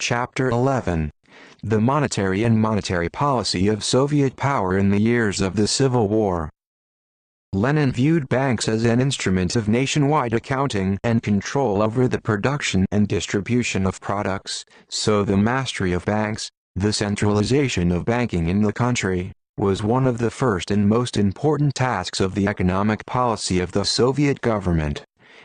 Chapter 11. The Monetary and Monetary Policy of Soviet Power in the Years of the Civil War. Lenin viewed banks as an instrument of nationwide accounting and control over the production and distribution of products, so the mastery of banks, the centralization of banking in the country, was one of the first and most important tasks of the economic policy of the Soviet government.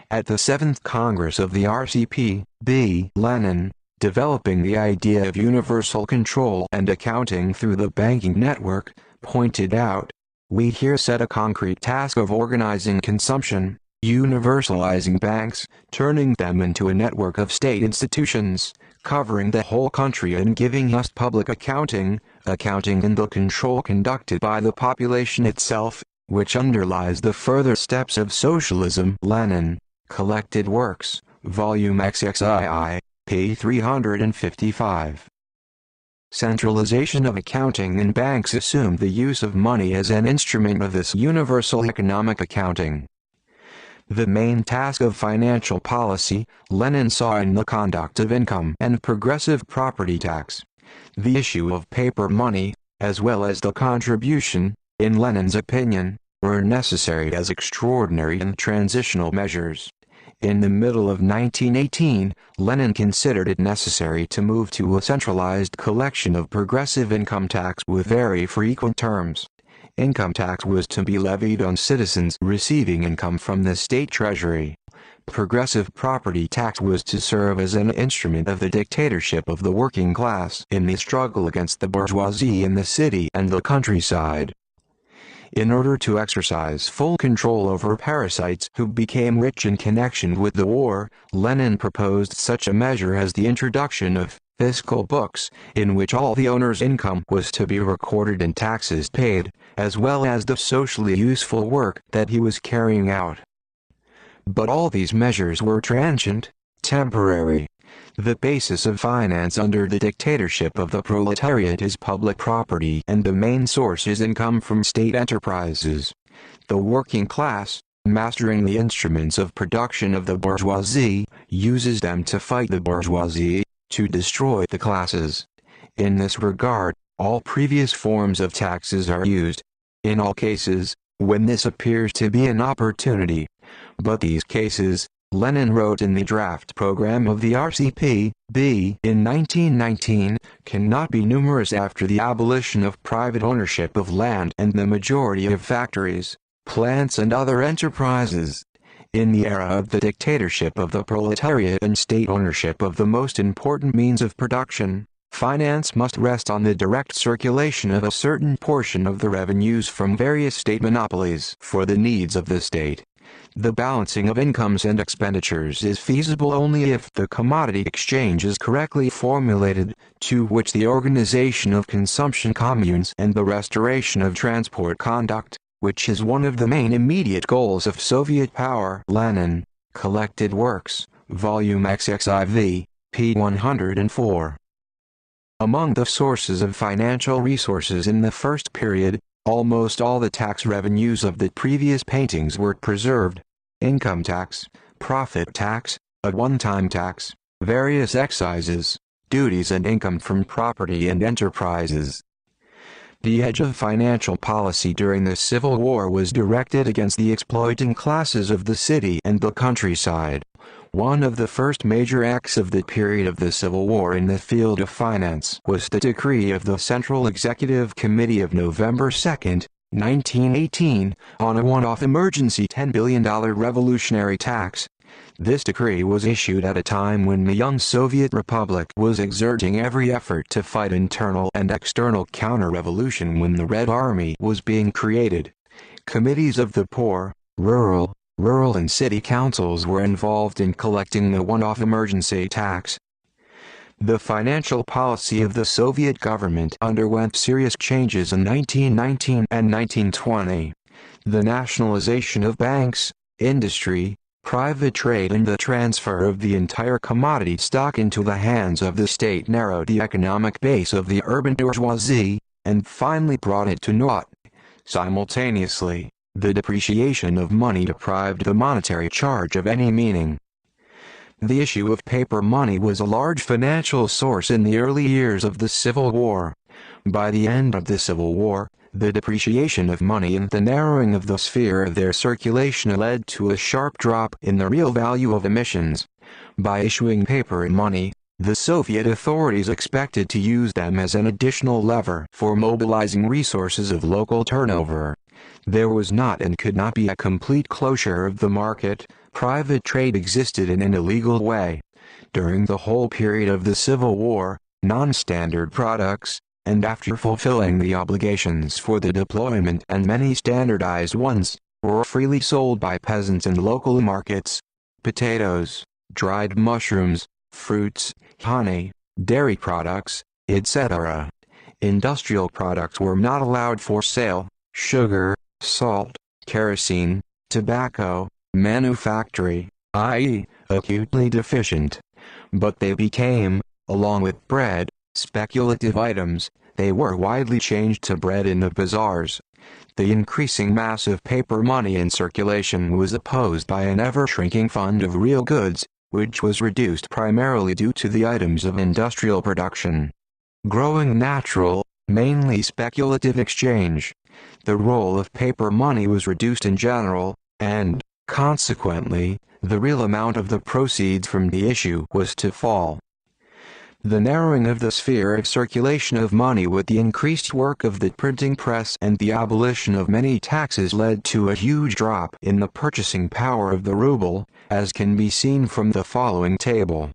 At the 7th Congress of the RCP, Lenin, developing the idea of universal control and accounting through the banking network, pointed out, "We here set a concrete task of organizing consumption, universalizing banks, turning them into a network of state institutions, covering the whole country and giving us public accounting and the control conducted by the population itself, which underlies the further steps of socialism." Lenin, Collected Works, Volume XXII, p. 355. Centralization of accounting in banks assumed the use of money as an instrument of this universal economic accounting. The main task of financial policy, Lenin saw in the conduct of income and progressive property tax. The issue of paper money, as well as the contribution, in Lenin's opinion, were necessary as extraordinary and transitional measures. In the middle of 1918, Lenin considered it necessary to move to a centralized collection of progressive income tax with very frequent terms. Income tax was to be levied on citizens receiving income from the state treasury. Progressive property tax was to serve as an instrument of the dictatorship of the working class in the struggle against the bourgeoisie in the city and the countryside. In order to exercise full control over parasites who became rich in connection with the war, Lenin proposed such a measure as the introduction of fiscal books, in which all the owner's income was to be recorded and taxes paid, as well as the socially useful work that he was carrying out. But all these measures were transient, temporary. The basis of finance under the dictatorship of the proletariat is public property and the main source is income from state enterprises. The working class, mastering the instruments of production of the bourgeoisie, uses them to fight the bourgeoisie, to destroy the classes. In this regard, all previous forms of taxes are used. In all cases, when this appears to be an opportunity. But these cases, Lenin wrote in the draft program of the RCP, in 1919, cannot be numerous after the abolition of private ownership of land and the majority of factories, plants and other enterprises. In the era of the dictatorship of the proletariat and state ownership of the most important means of production, finance must rest on the direct circulation of a certain portion of the revenues from various state monopolies for the needs of the state. The balancing of incomes and expenditures is feasible only if the commodity exchange is correctly formulated, to which the organization of consumption communes and the restoration of transport conduct, which is one of the main immediate goals of Soviet power. Lenin, Collected Works, Volume XXIV, p. 104. Among the sources of financial resources in the first period, almost all the tax revenues of the previous paintings were preserved. Income tax, profit tax, a one-time tax, various excises, duties and income from property and enterprises. The edge of financial policy during the Civil War was directed against the exploiting classes of the city and the countryside. One of the first major acts of the period of the Civil War in the field of finance was the decree of the Central Executive Committee of November 2, 1918, on a one-off emergency $10 billion revolutionary tax. This decree was issued at a time when the young Soviet Republic was exerting every effort to fight internal and external counter-revolution when the Red Army was being created. Committees of the poor, rural and city councils were involved in collecting the one-off emergency tax. The financial policy of the Soviet government underwent serious changes in 1919 and 1920. The nationalization of banks, industry, private trade and the transfer of the entire commodity stock into the hands of the state narrowed the economic base of the urban bourgeoisie, and finally brought it to naught. Simultaneously, the depreciation of money deprived the monetary charge of any meaning. The issue of paper money was a large financial source in the early years of the Civil War. By the end of the Civil War, the depreciation of money and the narrowing of the sphere of their circulation led to a sharp drop in the real value of emissions. By issuing paper money, the Soviet authorities expected to use them as an additional lever for mobilizing resources of local turnover. There was not and could not be a complete closure of the market. Private trade existed in an illegal way. During the whole period of the Civil War, non-standard products, and after fulfilling the obligations for the deployment and many standardized ones, were freely sold by peasants in local markets. Potatoes, dried mushrooms, fruits, honey, dairy products, etc. Industrial products were not allowed for sale. Sugar, salt, kerosene, tobacco, manufactory, i.e., acutely deficient. But they became, along with bread, speculative items. They were widely changed to bread in the bazaars. The increasing mass of paper money in circulation was opposed by an ever-shrinking fund of real goods, which was reduced primarily due to the items of industrial production. Growing natural, mainly speculative exchange. The role of paper money was reduced in general, and, consequently, the real amount of the proceeds from the issue was to fall. The narrowing of the sphere of circulation of money with the increased work of the printing press and the abolition of many taxes led to a huge drop in the purchasing power of the ruble, as can be seen from the following table.